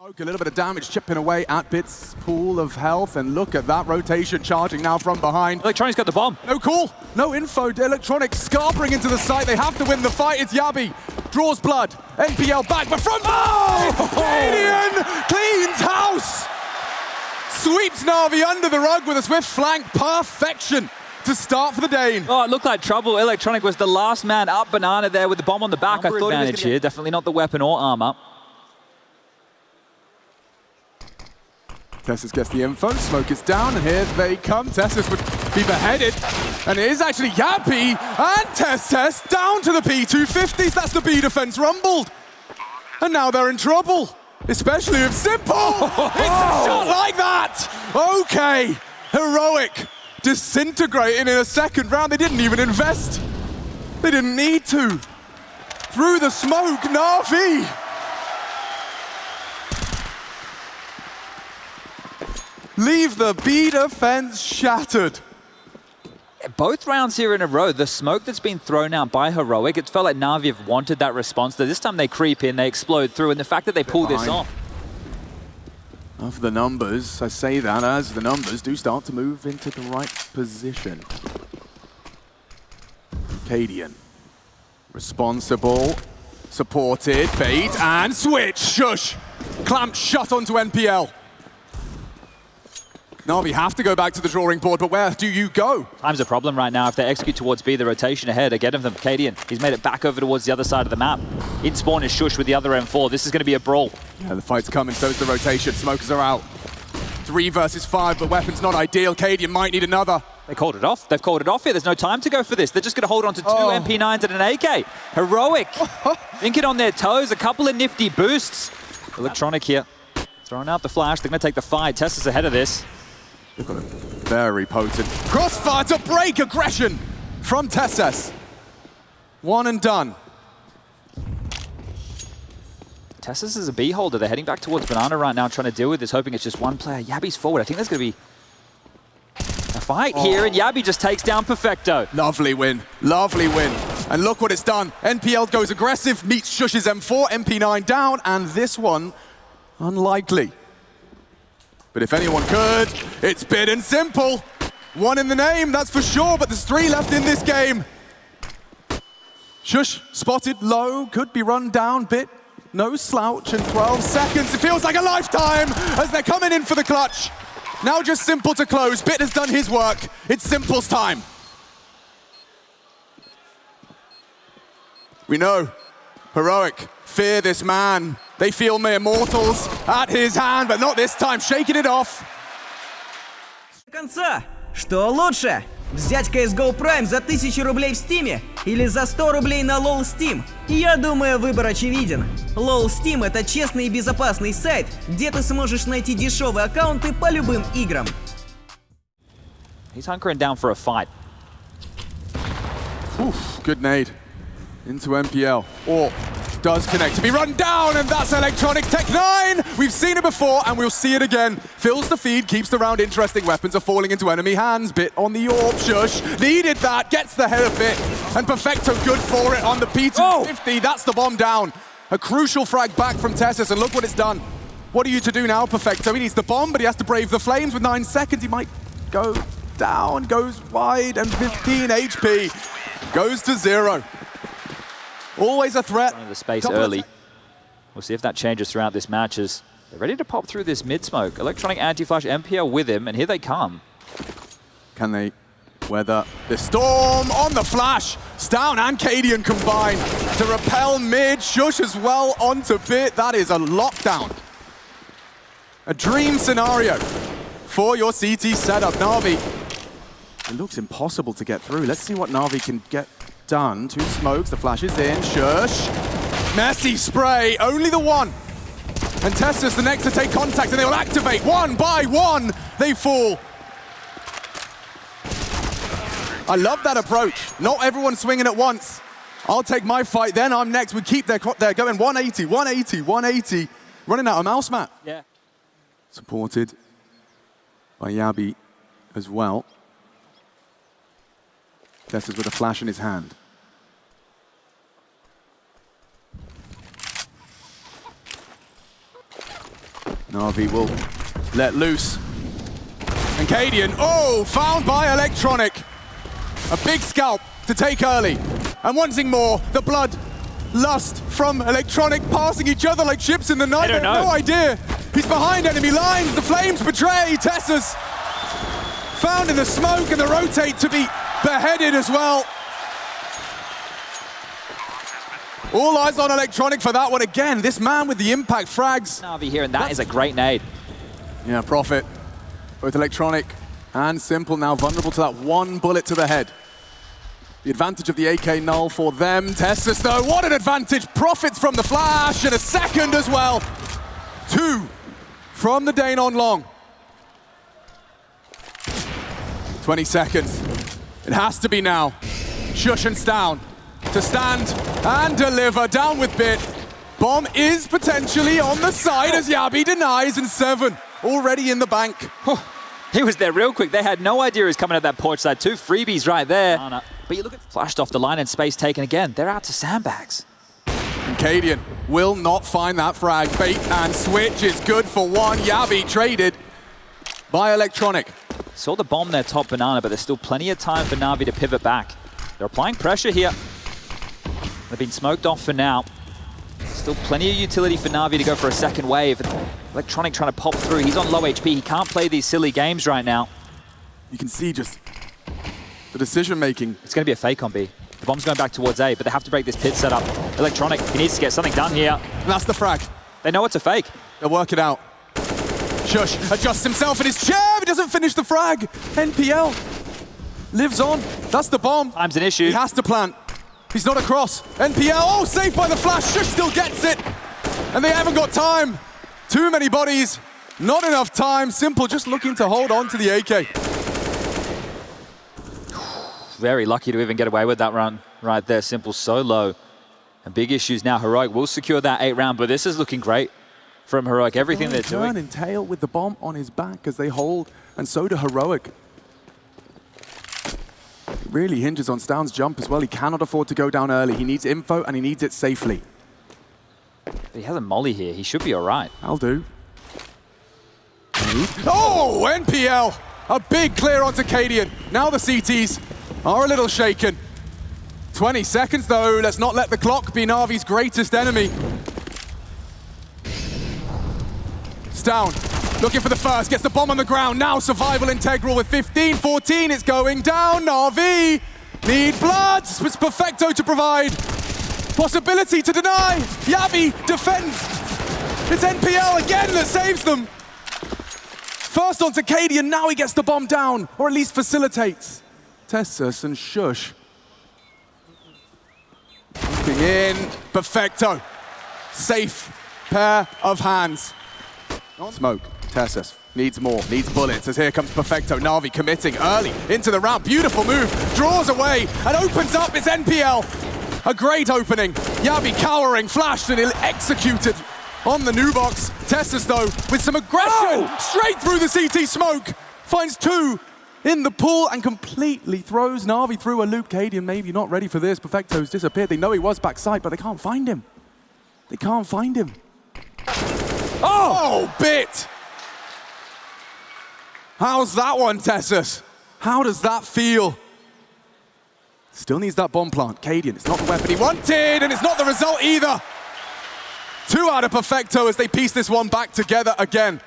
A little bit of damage chipping away at Bit's pool of health, and look at that rotation charging now from behind. Electronic's got the bomb. No call, no info. Electronic scarpering into the site. They have to win the fight. It's Yabi. Draws blood. NPL back, but from Canadian cleans house. Sweeps NaVi under the rug with a swift flank. Perfection to start for the Dane. Oh, it looked like trouble. Electronic was the last man up. Banana there with the bomb on the back. I thought advantage here. Definitely not the weapon or armor. Tessus gets the info, smoke is down, and here they come. Tessus would be beheaded, and it is actually Yappy and Tessus down to the P250s. That's the B defense rumbled. And now they're in trouble, especially if Simple. It's a shot like that. Okay, heroic, disintegrating in a second round. They didn't even invest. They didn't need to. Through the smoke, NaVi. Leave the B defense shattered. Both rounds here in a row, the smoke that's been thrown out by Heroic, it felt like NaVi have wanted that response. This time they creep in, they explode through, and the fact that they pull this off. Of the numbers, I say that as the numbers do start to move into the right position. Cadian, responsible, supported, bait, and switch, shush! Clamp shut onto NPL. NaVi have to go back to the drawing board, but where do you go? Time's a problem right now. If they execute towards B, the rotation ahead, again of them, Cadian. He's made it back over towards the other side of the map. In spawn is Shush with the other M4. This is going to be a brawl. Yeah, the fight's coming, so's the rotation. Smokers are out. 3 versus 5, but weapon's not ideal. Cadian might need another. They called it off. They've called it off here. There's no time to go for this. They're just going to hold on to 2 MP9s and an AK. Heroic. Thinking on their toes. A couple of nifty boosts. Electronic here. Throwing out the flash. They're going to take the fight. Tessus ahead of this. They've got a very potent crossfire to break aggression from Tessus. One and done. Tessus is a B holder. They're heading back towards Banana right now, trying to deal with this, hoping it's just one player. Yabi's forward. I think there's going to be a fight here, and Yabi just takes down Perfecto. Lovely win. Lovely win. And look what it's done. NPL goes aggressive, meets Shush's M4, MP9 down, and this one, unlikely. But if anyone could, it's Bit and Simple. One in the name, that's for sure, but there's 3 left in this game. Shush spotted low, could be run down. Bit, no slouch in 12 seconds. It feels like a lifetime as they're coming in for the clutch. Now just Simple to close. Bit has done his work. It's Simple's time. We know, Heroic, fear this man. They feel mere mortals at his hand, but not this time, shaking it off. До конца. Что лучше? Взять CSGO Prime за 1000 рублей в Steam или за 100 рублей на LOL Steam? Я думаю, выбор очевиден. LOL Steam — это честный и безопасный сайт, где ты сможешь найти дешевые аккаунты по любым играм. He's hunkering down for a fight. Oof, good nade into NPL. Or does connect to be run down, and that's Electronic Tech 9. We've seen it before, and we'll see it again. Fills the feed, keeps the round interesting. Weapons are falling into enemy hands. Bit on the orb, Shush. Needed that, gets the head of Bit. And Perfecto good for it on the P250. That's the bomb down. A crucial frag back from Tessus, and look what it's done. What are you to do now, Perfecto? He needs the bomb, but he has to brave the flames with 9 seconds. He might go down, goes wide, and 15 HP. Goes to 0. Always a threat. The space early. We'll see if that changes throughout this match as they're ready to pop through this mid-smoke. Electronic anti-flash, MPL with him, and here they come. Can they weather the storm on the flash? Stown and Cadian combine to repel mid. Shush as well onto Bit. That is a lockdown. A dream scenario for your CT setup. NaVi, it looks impossible to get through. Let's see what NaVi can get done. 2 smokes, the flash is in. Shush. Messy spray, only the one. And Tessus the next to take contact, and they will activate. 1 by 1, they fall. I love that approach. Not everyone swinging at once. I'll take my fight, then I'm next. We keep their going 180, 180, 180. Running out of mouse mat. Yeah. Supported by Yabi as well. Tessus with a flash in his hand. NaVi will let loose. And Cadian, oh, found by Electronic. A big scalp to take early. And wanting more, the blood lust from Electronic passing each other like ships in the night. I don't know. No idea. He's behind enemy lines. The flames betray. Tessas found in the smoke and the rotate to be beheaded as well. All eyes on Electronic for that one again. This man with the impact frags. NaVi here, and that is a great nade. Yeah, Profit. Both Electronic and Simple now vulnerable to that one bullet to the head. The advantage of the AK null for them. Tessus though, what an advantage. Profits from the flash and a second as well. 2 from the Dane on long. 20 seconds. It has to be now. Shush and Stown to stand and deliver. Down with Bit. Bomb is potentially on the side as Yabi denies, and 7 already in the bank. He was there real quick. They had no idea he was coming at that porch side. 2 freebies right there. But you look at flashed off the line and space taken again. They're out to sandbags. And Cadian will not find that frag. Bait and switch is good for 1. Yabi traded by Electronic. Saw the bomb there top banana, but there's still plenty of time for NaVi to pivot back. They're applying pressure here. They've been smoked off for now. Still plenty of utility for NaVi to go for a second wave. Electronic trying to pop through. He's on low HP. He can't play these silly games right now. You can see just the decision making. It's going to be a fake on B. The bomb's going back towards A, but they have to break this pit setup. Electronic, he needs to get something done here. And that's the frag. They know it's a fake. They'll work it out. Shush adjusts himself in his chair, but doesn't finish the frag. NPL lives on. That's the bomb. Time's an issue. He has to plant. He's not across. NPL, oh, saved by the flash. Shush still gets it. And they haven't got time. Too many bodies, not enough time. Simple just looking to hold on to the AK. Very lucky to even get away with that run right there. Simple so low. And big issues now. Heroic will secure that 8 round, but this is looking great from Heroic. Everything they're doing. Turn and tail with the bomb on his back as they hold, and so do Heroic. It really hinges on Stown's jump as well. He cannot afford to go down early. He needs info and he needs it safely. He has a molly here. He should be all right. I'll do. Oh, NPL! A big clear onto Cadian. Now the CTs are a little shaken. 20 seconds though. Let's not let the clock be NaVi's greatest enemy. Stown looking for the first, gets the bomb on the ground. Now survival integral with 15-14. It's going down. NaVi need blood. It's Perfecto to provide. Possibility to deny. Yabi defends. It's NPL again that saves them. First onto Cadian, now he gets the bomb down, or at least facilitates. Tessus and Shush. Looking in, Perfecto. Safe pair of hands. Smoke, Tessus needs more, needs bullets, as here comes Perfecto. NaVi committing early into the round. Beautiful move, draws away and opens up. It's NPL. A great opening. Yabi cowering, flashed and executed on the new box. Tessus though, with some aggression, straight through the CT smoke. Finds 2 in the pool and completely throws NaVi through a loop. Cadian maybe not ready for this. Perfecto's disappeared. They know he was backside, but they can't find him. They can't find him. Oh, Bit! How's that one, Tessus? How does that feel? Still needs that bomb plant. Cadian, it's not the weapon he wanted, and it's not the result either. 2 out of Perfecto as they piece this one back together again.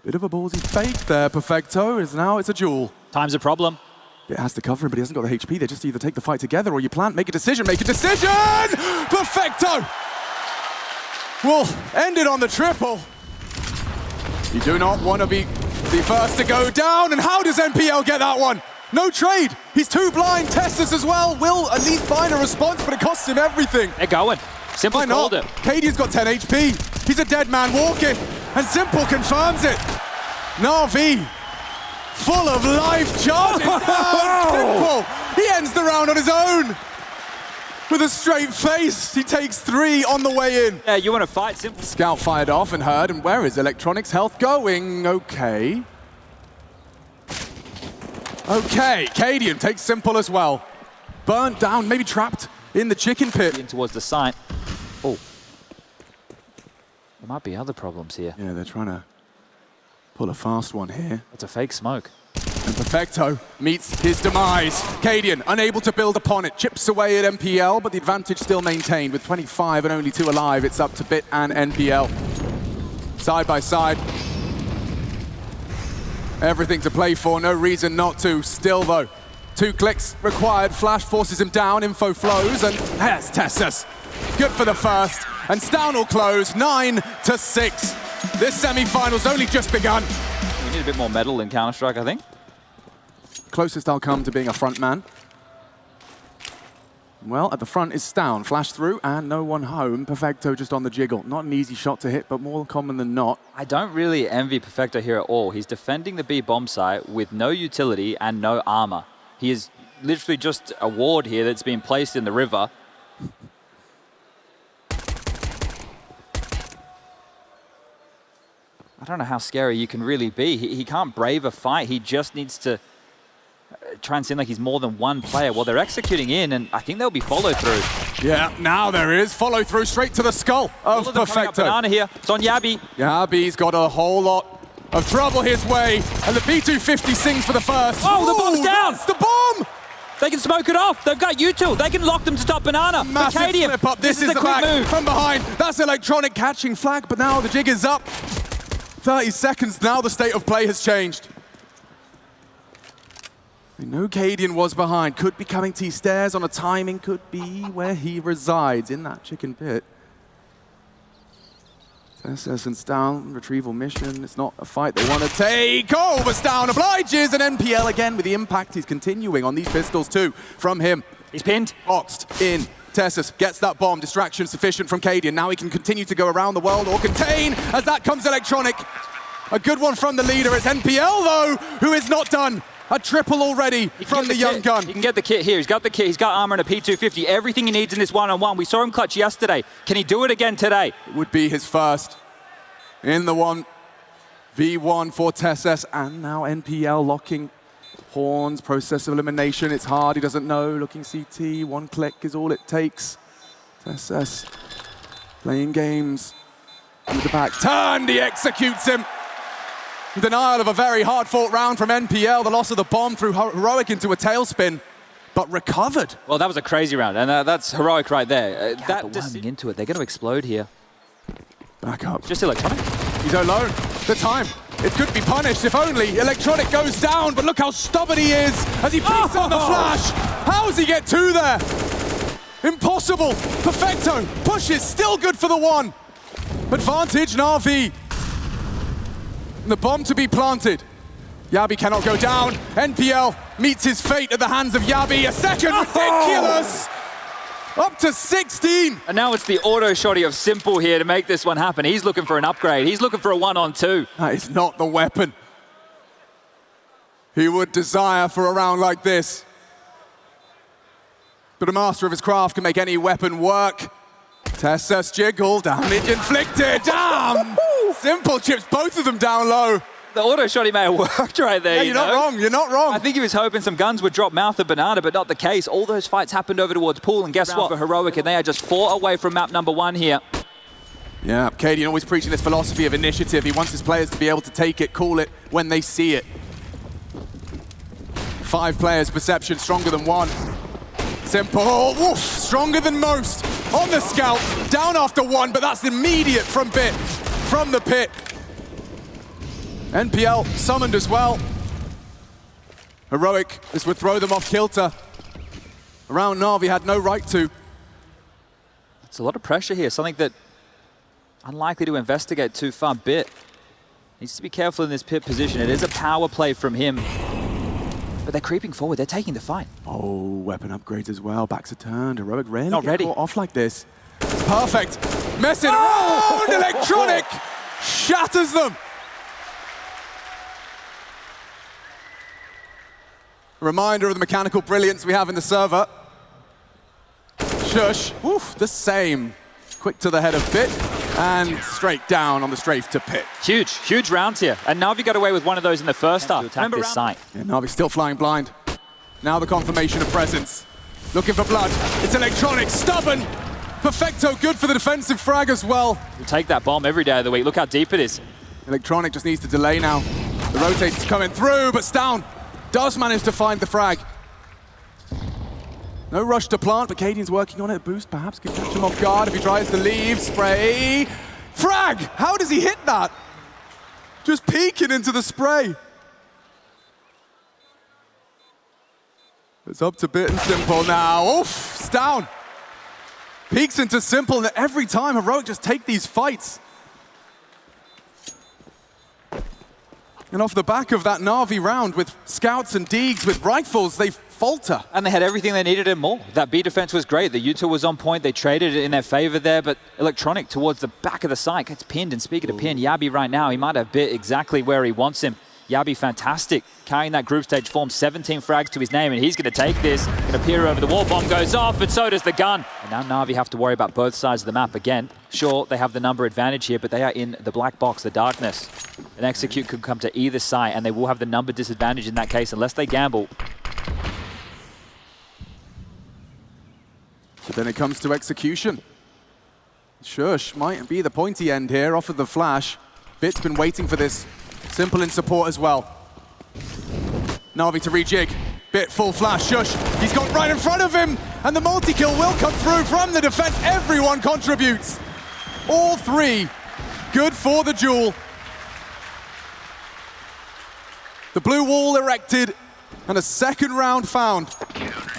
Bit of a ballsy fake there, Perfecto, as now it's a duel. Time's a problem. It has to cover him, but he hasn't got the HP. They just either take the fight together or you plant, make a decision, Perfecto! Will end it on the triple. You do not want to be the first to go down, and how does NPL get that one? No trade. He's too blind. Tessus as well will at least find a response, but it costs him everything. They're going. Simple called it. Cadian's got 10 HP. He's a dead man walking, and Simple confirms it. NaVi, full of life, charges down. Simple. He ends the round on his own. With a straight face, he takes 3 on the way in. Yeah, you want to fight Simple. Scout fired off and heard, and where is Electronic's health going? Okay. Okay, Cadian takes Simple as well. Burnt down, maybe trapped in the chicken pit. In towards the site. Oh, might be other problems here. Yeah, they're trying to pull a fast one here. That's a fake smoke. And Perfecto meets his demise. Cadian unable to build upon it. Chips away at NPL, but the advantage still maintained. With 25 and only 2 alive, it's up to Bit and NPL. Side by side. Everything to play for, no reason not to. Still though, 2 clicks required. Flash forces him down, info flows, and there's Tessus. Good for the first, and Stown will close 9-6. This semi-final's only just begun. We need a bit more metal in Counter-Strike, I think. Closest I'll come to being a front man. Well, at the front is Stown. Flash through, and no one home. Perfecto just on the jiggle. Not an easy shot to hit, but more common than not. I don't really envy Perfecto here at all. He's defending the B bomb site with no utility and no armor. He is literally just a ward here that's been placed in the river. I don't know how scary you can really be. He can't brave a fight. He just needs to try and seem like he's more than one player. Well, they're executing in, and I think there'll be follow through. Yeah, now there is follow through straight to the skull of Perfecto. Banana here. It's on Yabi. Yabi's got a whole lot of trouble his way, and the B250 sings for the first. Oh, the bomb's down! That's the bomb! They can smoke it off. They've got util. They can lock them to top banana. Massive flip up. This is a the quick back move. from behind. That's Electronic catching flag, but now the jig is up. 30 seconds now, the state of play has changed. We know Cadian was behind. Could be coming T-stairs on a timing. Could be where he resides, in that chicken pit. Tessus and Stown, retrieval mission. It's not a fight they want to take. Oh, but Stown obliges, and NPL again with the impact. He's continuing on these pistols too from him. He's pinned. Boxed in. Tessus gets that bomb. Distraction sufficient from Cadian. Now he can continue to go around the world or contain as that comes Electronic. A good one from the leader. It's NPL though, who is not done. A triple already from the young gun. He can get the kit here. He's got the kit. He's got armor and a P250. Everything he needs in this one-on-one. We saw him clutch yesterday. Can he do it again today? It would be his first in the 1v1 for Tessus. And now NPL locking horns, process of elimination. It's hard, he doesn't know. Looking CT, 1 click is all it takes. Tessus playing games with the back turned, he executes him. Denial of a very hard-fought round from NPL. The loss of the bomb threw Heroic into a tailspin, but recovered. Well, that was a crazy round, and that's Heroic right there. That into it. They're going to explode here. Back up. Just Electronic. He's alone. The time. It could be punished if only. Electronic goes down, but look how stubborn he is as he beats on the flash. How does he get 2 there? Impossible. Perfecto pushes, still good for the 1. Advantage NaVi. The bomb to be planted. Yabi cannot go down. NPL meets his fate at the hands of Yabi. A second, ridiculous! Up to 16! And now it's the auto shotty of Simple here to make this one happen. He's looking for an upgrade. He's looking for a 1-on-2. That is not the weapon he would desire for a round like this. But a master of his craft can make any weapon work. Tessus jiggle, damage inflicted, damn! Simple chips both of them down low. The auto shotty may have worked right there. Yeah, you're not wrong, you're not wrong. I think he was hoping some guns would drop mouth of banana, but not the case. All those fights happened over towards Pool, and guess what? For Heroic, and they are just 4 away from map number 1 here. Yeah, Cadian always preaching this philosophy of initiative. He wants his players to be able to take it, call it when they see it. 5 players, perception stronger than 1. Simple, woof, stronger than most. On the scout, down after 1, but that's immediate from Bit, from the pit. NPL summoned as well. Heroic, this would throw them off kilter. Around NaVi had no right to. It's a lot of pressure here, something that unlikely to investigate too far. Bit needs to be careful in this pit position. It is a power play from him. But they're creeping forward, they're taking the fight. Oh, weapon upgrades as well. Backs are turned. Heroic rarely Not ready. Caught off like this. It's perfect. Messing around. Electronic shatters them. A reminder of the mechanical brilliance we have in the server. Shush. Oof, the same. Quick to the head of Bit and straight down on the strafe to Pit. Huge, huge rounds here. And NaVi got away with one of those in the first half. Attack this site. Yeah, NaVi's still flying blind. Now the confirmation of presence. Looking for blood. It's Electronic, stubborn. Perfecto, good for the defensive frag as well. We'll take that bomb every day of the week. Look how deep it is. Electronic just needs to delay now. The rotate's coming through, but Stown does manage to find the frag. No rush to plant, but Cadian's working on it. Boost perhaps can catch him off guard if he tries to leave. Spray. Frag! How does he hit that? Just peeking into the spray. It's up to Bit and Simple now. Oof, Stown peeks into Simple, and every time Heroic just take these fights. And off the back of that Na'Vi round with scouts and Deegs with rifles, they falter. And they had everything they needed and more. That B defense was great. The util was on point. They traded it in their favor there, but Electronic towards the back of the site gets pinned. And speaking of pin, Yabi right now, he might have bit exactly where he wants him. Yabi fantastic, carrying that group stage form, 17 frags to his name, and he's going to take this. Going to peer over the wall, bomb goes off, and so does the gun. And now Na'Vi have to worry about both sides of the map again. Sure, they have the number advantage here, but they are in the black box, the darkness. An execute could come to either side, and they will have the number disadvantage in that case, unless they gamble. So then it comes to execution. Shush might be the pointy end here, off of the flash. Bit's been waiting for this. Simple in support as well. Na'Vi to rejig. Bit full flash. Shush. He's got right in front of him. And the multi-kill will come through from the defense. Everyone contributes. All three. Good for the duel. The blue wall erected. And a second round found.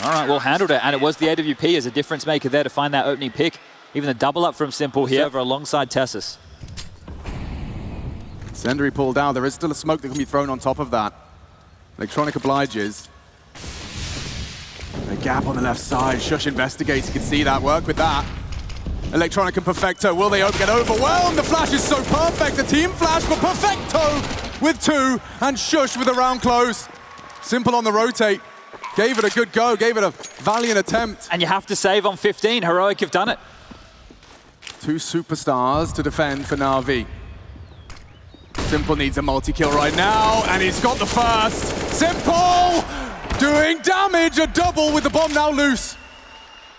All right, well handled it. And it was the AWP as a difference maker there to find that opening pick. Even the double up from Simple here over alongside Tessus. Senderi pulled out. There is still a smoke that can be thrown on top of that. Electronic obliges. A gap on the left side. Shush investigates. You can see that. Work with that. Electronic and Perfecto. Will they get overwhelmed? The flash is so perfect. A team flash, but Perfecto with two. And Shush with a round close. Simple on the rotate. Gave it a good go. Gave it a valiant attempt. And you have to save on 15. Heroic have done it. Two superstars to defend for Na'Vi. Simple needs a multi-kill right now, and he's got the first. Simple doing damage, a double with the bomb now loose.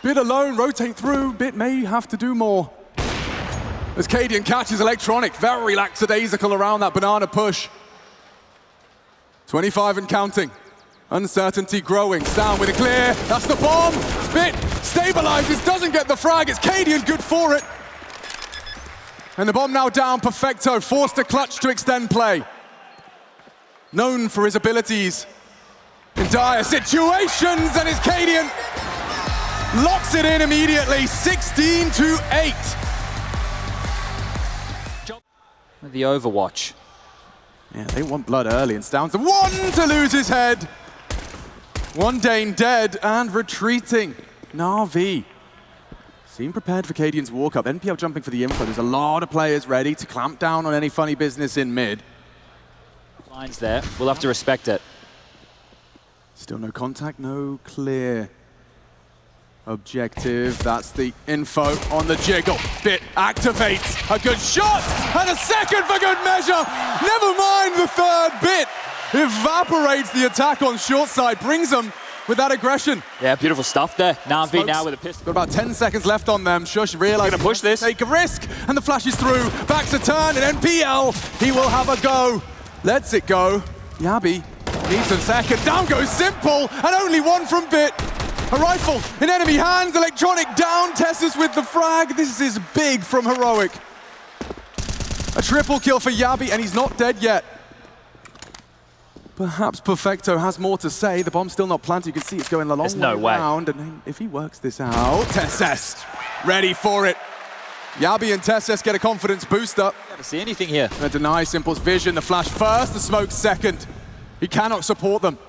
Bit alone, rotate through. Bit may have to do more. As Cadian catches Electronic, very lackadaisical around that banana push. 25 and counting. Uncertainty growing. Down with a clear. That's the bomb. Bit stabilizes, doesn't get the frag. It's Cadian, good for it. And the bomb now down, Perfecto, forced to clutch to extend play. Known for his abilities in dire situations, and his Cadian locks it in immediately, 16-8. The Overwatch. Yeah, they want blood early, and Stown's the one to lose his head. One Dane dead and retreating. Na'Vi seem prepared for Cadian's walk-up. NPL jumping for the info. There's a lot of players ready to clamp down on any funny business in mid. Lines there. We'll have to respect it. Still no contact, no clear objective. That's the info on the jiggle. Bit activates. A good shot and a second for good measure. Never mind the third. Bit evaporates the attack on short side, brings them with that aggression. Yeah, beautiful stuff there. Na'Vi now with a pistol. Got about 10 seconds left on them. Shush realizes gonna push this. Take a risk, and the flash is through. Back to turn, and NPL, he will have a go. Lets it go. Yabi needs a second. Down goes Simple, and only one from Bit. A rifle in enemy hands. Electronic down. Tessus with the frag. This is big from Heroic. A triple kill for Yabi, and he's not dead yet. Perhaps Perfecto has more to say. The bomb's still not planted. You can see it's going a long way around. And if he works this out, Tessus ready for it. Yabi and Tessus get a confidence boost up. Never see anything here. They deny Simple's vision. The flash first, the smoke second. He cannot support them.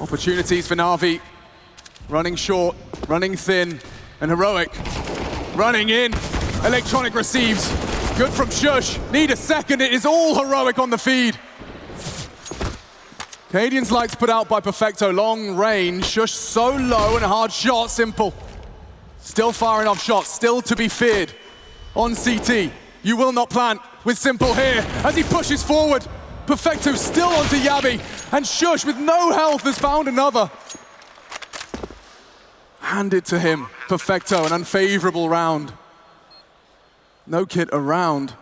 Opportunities for Na'Vi. Running short, running thin, and Heroic running in. Electronic receives. Good from Shush. Need a second. It is all Heroic on the feed. Cadian's lights put out by Perfecto. Long range. Shush so low and a hard shot. Simple. Still firing off shots. Still to be feared. On CT. You will not plant with Simple here as he pushes forward. Perfecto still onto Yabi. And Shush with no health has found another. handed to him. Perfecto, an unfavorable round. No kit around.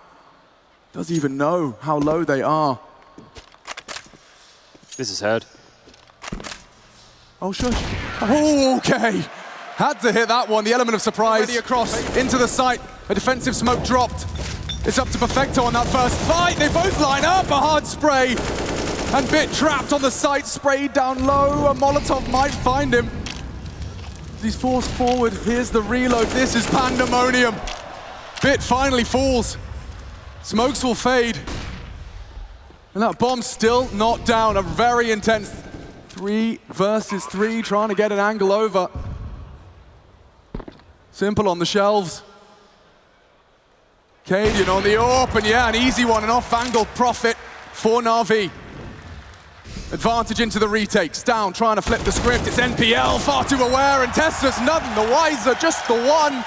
Doesn't even know how low they are. This is heard. Oh, shush. Oh, okay. Had to hit that one. The element of surprise. Already across into the site. A defensive smoke dropped. It's up to Perfecto on that first fight. They both line up. A hard spray. And Bit trapped on the site, sprayed down low. A Molotov might find him. He's forced forward. Here's the reload. This is pandemonium. Bit finally falls. Smokes will fade. And that bomb's still not down. A very intense 3 versus 3, trying to get an angle over. Simple on the shelves. Cadian on the open, yeah, an easy one, an off-angle profit for NaVi. Advantage into the retakes, down, trying to flip the script. It's NPL, far too aware, and Tesla's none the wiser, just the one.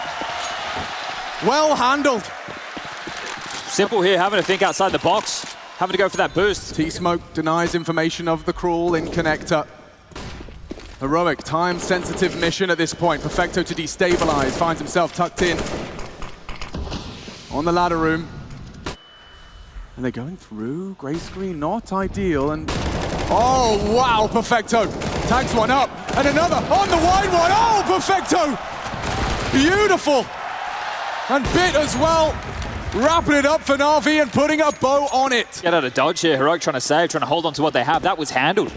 Well handled. Simple here, having to think outside the box, having to go for that boost. T-Smoke denies information of the crawl in connector. Heroic, time-sensitive mission at this point. Perfecto to destabilize, finds himself tucked in on the ladder room. And they're going through, gray screen, not ideal, and oh, wow, Perfecto tags one up, and another on the wide one. Oh, Perfecto, beautiful. And Bit as well, wrapping it up for NaVi and putting a bow on it. Get out of dodge here, Heroic trying to save, trying to hold on to what they have. That was handled.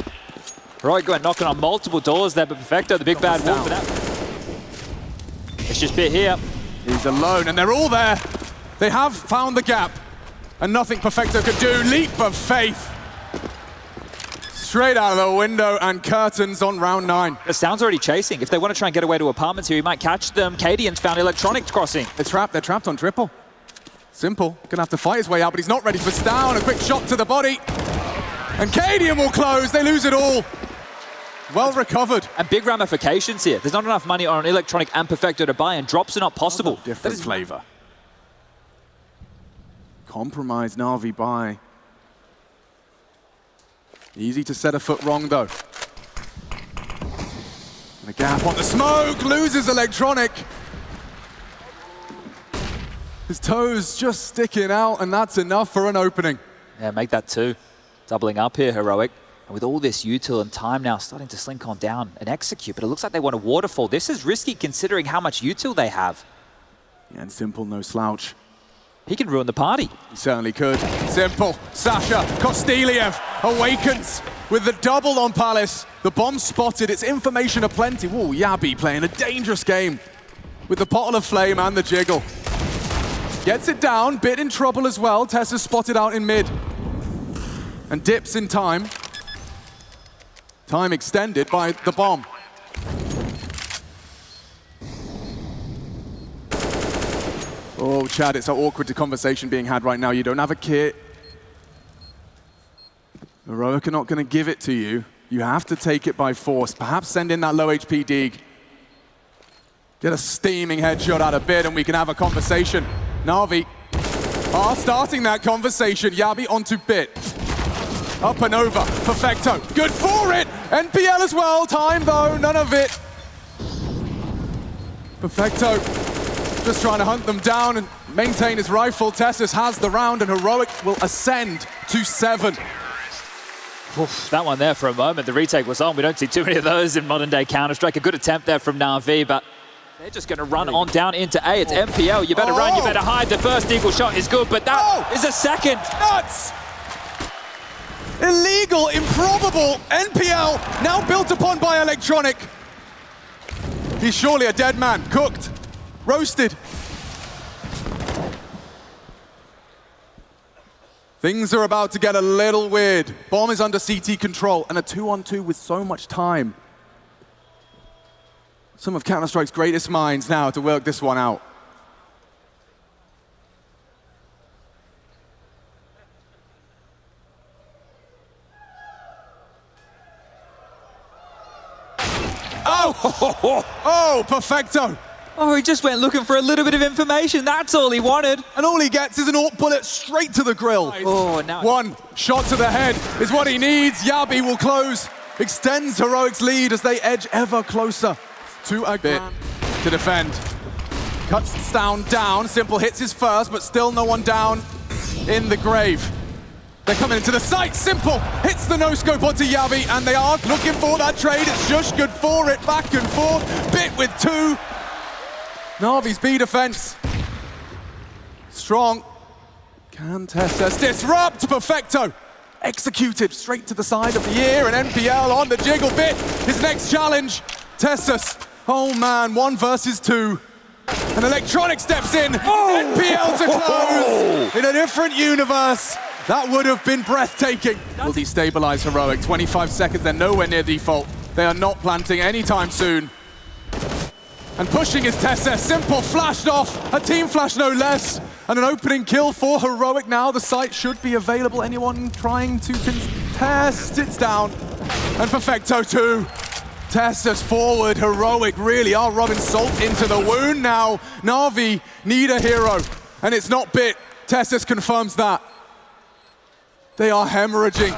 Heroic going knocking on multiple doors there, but Perfecto, the big bad wolf for that. It's just Bit here. He's alone, and they're all there. They have found the gap, and nothing Perfecto could do. Leap of faith. Straight out of the window and curtains on round 9. The Sound's already chasing. If they want to try and get away to apartments here, he might catch them. Cadian's found electronic crossing. They're trapped on triple. Simple, gonna have to fight his way out, but he's not ready for Stown. A quick shot to the body. And Cadian will close, they lose it all. Well recovered. And big ramifications here. There's not enough money on electronic and Perfecto to buy, and drops are not possible. Different flavor. Compromise NaVi buy. Easy to set a foot wrong though. And a gap on the smoke, loses electronic. His toes just sticking out, and that's enough for an opening. Yeah, make that 2. Doubling up here, Heroic. And with all this util and time now starting to slink on down and execute, but it looks like they want a waterfall. This is risky considering how much util they have. Yeah, and Simple, no slouch. He can ruin the party. He certainly could. Simple, Sasha, Kosteliev awakens with the double on Palace. The bomb spotted, it's information aplenty. Whoa, Yabi playing a dangerous game with the bottle of flame and the jiggle. Gets it down, Bit in trouble as well. Tessa's spotted out in mid. And dips in time. Time extended by the bomb. Oh, Chad, it's an awkward conversation being had right now. You don't have a kit. Heroic are not going to give it to you. You have to take it by force. Perhaps send in that low HP dig. Get a steaming headshot out of Bit and we can have a conversation. NaVi are starting that conversation. Yabi onto Bit. Up and over. Perfecto. Good for it. NPL as well. Time though. None of it. Perfecto just trying to hunt them down and maintain his rifle. Tessus has the round and Heroic will ascend to 7. Oof, that one there for a moment. The retake was on. We don't see too many of those in modern day Counter-Strike. A good attempt there from NaVi, but they're just going to run on down into A. It's MPL. You better run. You better hide. The first eagle shot is good, but that is a second. Nuts! Illegal, improbable. NPL now built upon by Electronic. He's surely a dead man. Cooked. Roasted. Things are about to get a little weird. Bomb is under CT control and a 2-on-2 with so much time. Some of Counter-Strike's greatest minds now to work this one out. Oh, Perfecto. Oh, he just went looking for a little bit of information. That's all he wanted. And all he gets is an AWP bullet straight to the grill. Oh, now one shot to the head is what he needs. Yabi will close, extends Heroic's lead as they edge ever closer. to a bit to defend. Cuts down. Simple hits his first, but still no one down in the grave. They're coming into the site. Simple hits the no-scope onto Yavi, and they are looking for that trade. It's Shush good for it, back and forth. Bit with two. Navi's B defense. Strong. Can TeSeS disrupt? Perfecto. Executed straight to the side of the ear, and NPL on the jiggle bit. His next challenge. TeSeS. Oh man, 1 versus 2. And Electronic steps in. NPL to close. In a different universe. That would have been breathtaking. Will destabilize Heroic. 25 seconds, they're nowhere near default. They are not planting anytime soon. And pushing is TeSeS. Simple flashed off. A team flash no less. And an opening kill for Heroic now. The site should be available. Anyone trying to contest? It's down. And Perfecto too. TeSeS forward. Heroic really are rubbing salt into the wound now. Navi need a hero. And it's not Bit. TeSeS confirms that. They are hemorrhaging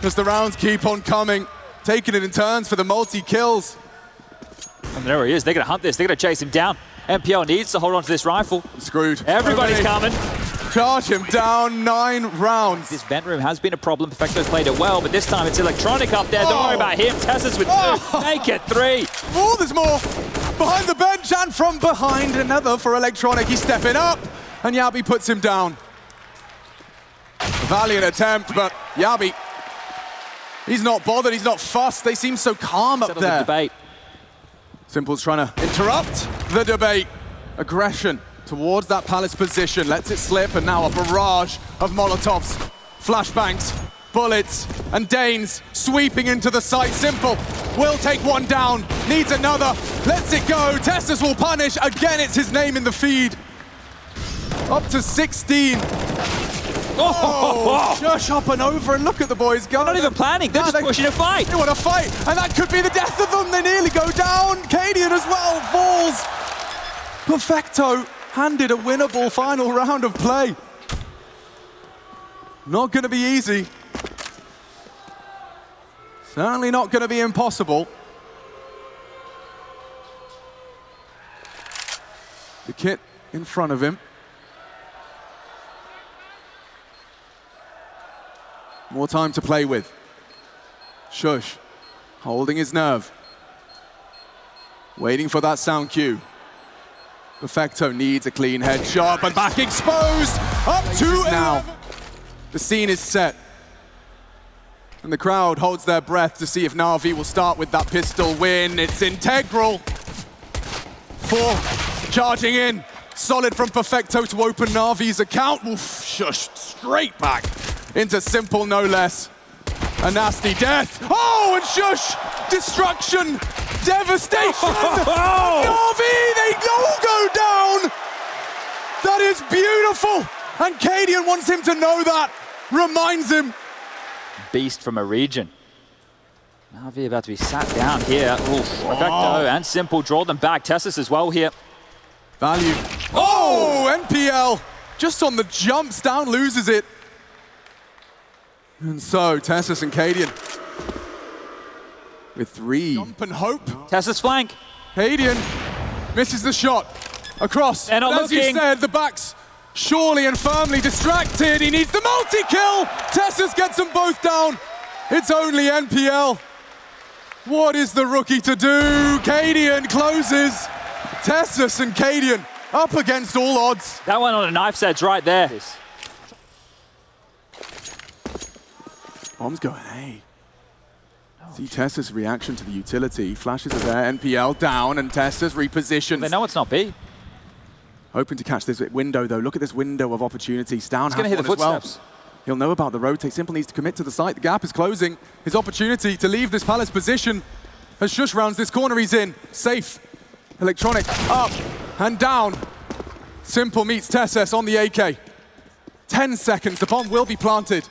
as the rounds keep on coming. Taking it in turns for the multi-kills. And there he is. They're going to hunt this. They're going to chase him down. MPL needs to hold on to this rifle. Screwed. Everybody's coming. Charge him down 9 rounds. This vent room has been a problem. Perfecto's played it well, but this time it's Electronic up there. Don't worry about him. TeSeS with 2. Make it 3. Oh, there's more. Behind the bench and from behind. Another for Electronic. He's stepping up, and Yabi puts him down. A valiant attempt, but Yabi, he's not bothered. He's not fussed. They seem so calm up there. The debate. Simple's trying to interrupt the debate. Aggression towards that Palace position. Lets it slip, and now a barrage of Molotovs, flashbangs, bullets, and Danes sweeping into the site. Simple will take one down, needs another, lets it go. TeSeS will punish. Again, it's his name in the feed. Up to 16. Oh, Shush up and over, and look at the boys go. They're not even planning, they're just pushing a fight. They want to fight, and that could be the death of them. They nearly go down. Cadian as well falls. Perfecto handed a winnable final round of play. Not going to be easy. Certainly not going to be impossible. The kit in front of him. More time to play with. Shush, holding his nerve. Waiting for that sound cue. Perfecto needs a clean headshot, but back exposed. Up to now. The scene is set. And the crowd holds their breath to see if NaVi will start with that pistol win. It's integral for charging in. Solid from Perfecto to open NaVi's account. Oof, Shush, straight back into Simple, no less. A nasty death. Oh, and Shush, destruction, devastation. NaVi, they all go down. That is beautiful. And Cadian wants him to know that. Reminds him. Beast from a region. NaVi about to be sat down here. Oof, Perfecto and Simple draw them back. TeSeS as well here. Value. Oh, NPL just on the jumps down, loses it. And so TeSeS and Cadian with 3. Jump and hope. TeSeS flank. Cadian misses the shot across. They're not As you looking. said, the back's surely and firmly distracted. He needs the multi-kill. TeSeS gets them both down. It's only NPL. What is the rookie to do? Cadian closes. TeSeS and Cadian up against all odds. That one on a knife's edge right there. Bomb's going, hey. See TeSeS' reaction to the utility. Flashes are there, NPL down, and TeSeS repositions. They know it's not B. Hoping to catch this window, though. Look at this window of opportunity. Stown has going to hit the one as well. footsteps. He'll know about the rotate. Simple needs to commit to the site. The gap is closing. His opportunity to leave this Palace position. As Shush rounds this corner, he's in. Safe. Electronic up and down. Simple meets TeSeS on the AK. 10 seconds. The bomb will be planted.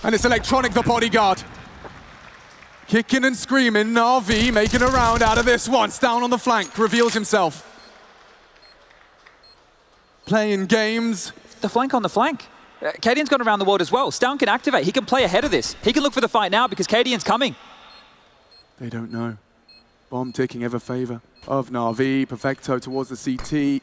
And it's Electronic, the bodyguard. Kicking and screaming. NaVi making a round out of this one. Stown on the flank. Reveals himself. Playing games. The flank on the flank. Cadian's gone around the world as well. Stown can activate. He can play ahead of this. He can look for the fight now because Cadian's coming. They don't know. Bomb ticking ever favor of NaVi. Perfecto towards the CT.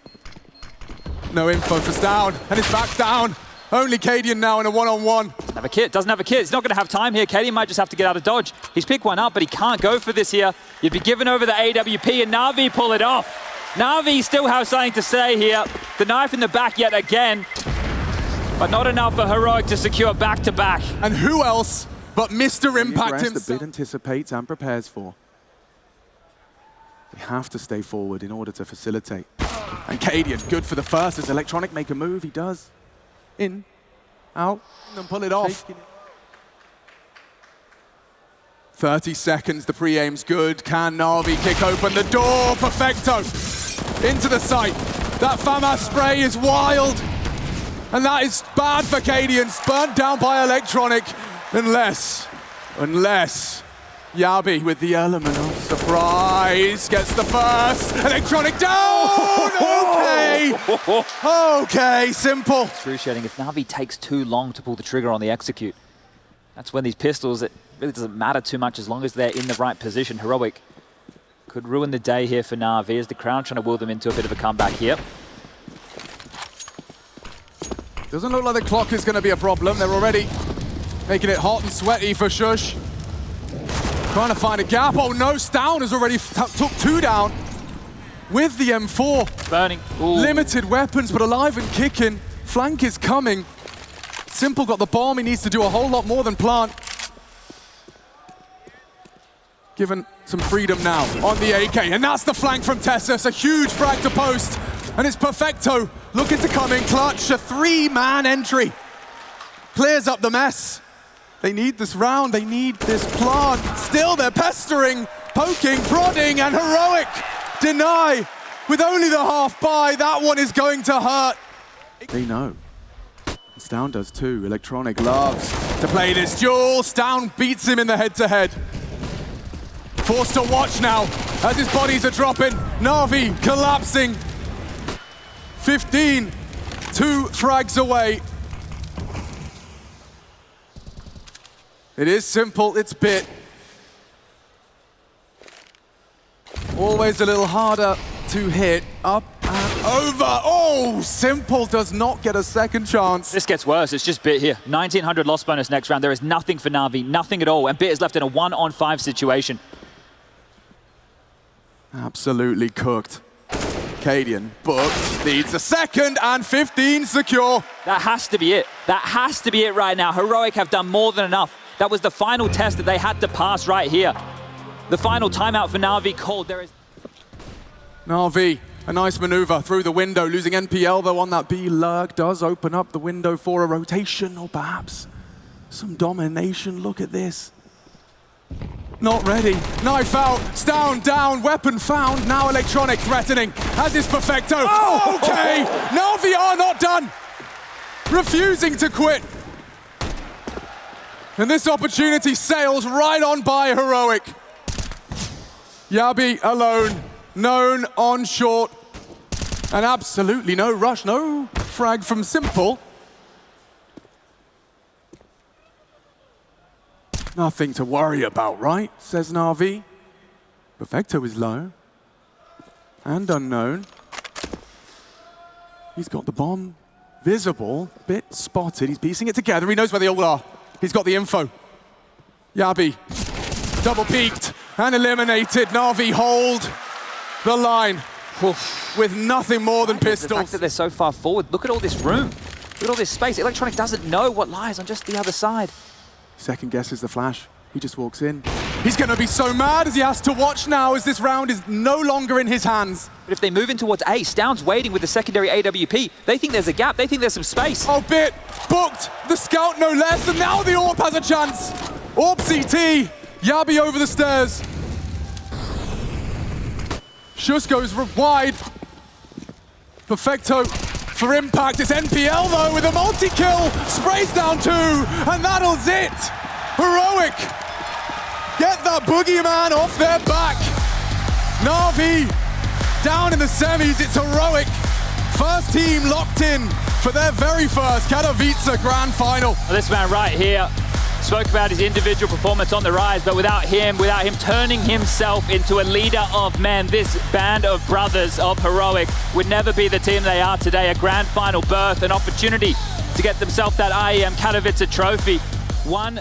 No info for Down, and it's back down. Only Cadian now in a one-on-one. Doesn't have a kit, doesn't have a kit. He's not going to have time here. Cadian might just have to get out of dodge. He's picked one up, but he can't go for this here. You'd be giving over the AWP, and NaVi pull it off. NaVi still have something to say here. The knife in the back yet again, but not enough for Heroic to secure back-to-back. And who else but Mr. Impact himself? The bid anticipates and prepares for. They have to stay forward in order to facilitate. And Cadian, good for the first. As Electronic make a move, he does. In, out, and pull it off. 30 seconds, the pre-aim's good. Can NaVi kick open the door? Perfecto! Into the site. That FAMAS spray is wild. And that is bad for Cadian. Burnt down by Electronic. Unless Yabi with the element of surprise gets the first. Electronic down! Okay! Okay, simple. Excruciating. If NaVi takes too long to pull the trigger on the execute, that's when these pistols, it really doesn't matter too much as long as they're in the right position. Heroic could ruin the day here for NaVi as the crowd trying to will them into a bit of a comeback here. Doesn't look like the clock is going to be a problem. They're already making it hot and sweaty for Shush. Trying to find a gap. Oh no, Stown has already took two down with the M4. Burning. Ooh. Limited weapons, but alive and kicking. Flank is coming. Simple got the bomb. He needs to do a whole lot more than plant. Given some freedom now on the AK, and that's the flank from Tessus. A huge frag to post, and it's Perfecto looking to come in clutch. A three-man entry. Clears up the mess. They need this round, they need this plant. Still they're pestering, poking, prodding, and Heroic deny. With only the half buy, that one is going to hurt. They know. Stown does too. Electronic loves To play this duel, Stown beats him in the head-to-head. Forced to watch now as his bodies are dropping. NaVi collapsing. 15, 2 frags away. It is simple, it's bit. Always a little harder to hit. Up and over. Oh, Simple does not get a second chance. This gets worse, it's just Bit here. 1900 loss bonus next round. There is nothing for NaVi, nothing at all. And Bit is left in a 1-on-5 situation. Absolutely cooked. Cadian booked, needs a second, and 15 secure. That has to be it. That has to be it right now. Heroic have done more than enough. That was the final test that they had to pass right here. The final timeout for NaVi called. There is NaVi, a nice maneuver through the window, losing NPL though on that B lurk does open up the window for a rotation or perhaps some domination. Look at this. Not ready. Knife out, Stown down, weapon found. Now Electronic threatening, as is Perfecto. Oh, okay, NaVi are not done. Refusing to quit. And this opportunity sails right on by Heroic. Yabi alone, known on short. And absolutely no rush, no frag from Simple. Nothing to worry about, right? Says NaVi. Perfecto is low. And unknown. He's got the bomb visible, bit spotted. He's piecing it together. He knows where they all are. He's got the info. Yabi, double peeked and eliminated. NaVi hold the line with nothing more than pistols. The fact that they're so far forward, look at all this room. Look at all this space. Electronic doesn't know what lies on just the other side. Second guesses the flash. He just walks in. He's going to be so mad as he has to watch now as this round is no longer in his hands. But if they move in towards A, Stown's waiting with the secondary AWP. They think there's a gap. They think there's some space. Oh, Bit booked the scout no less, and now the AWP has a chance. AWP CT, Yabi over the stairs. Shush goes wide. Perfecto for impact. It's NPL though with a multi-kill. Sprays down 2, and that'll it. Heroic get that boogeyman off their back. NaVi down in the semis. It's Heroic. First team locked in for their very first Katowice Grand Final. Well, this man right here, spoke about his individual performance on the rise, but without him turning himself into a leader of men, this band of brothers of Heroic would never be the team they are today. A grand final berth, an opportunity to get themselves that IEM Katowice trophy. One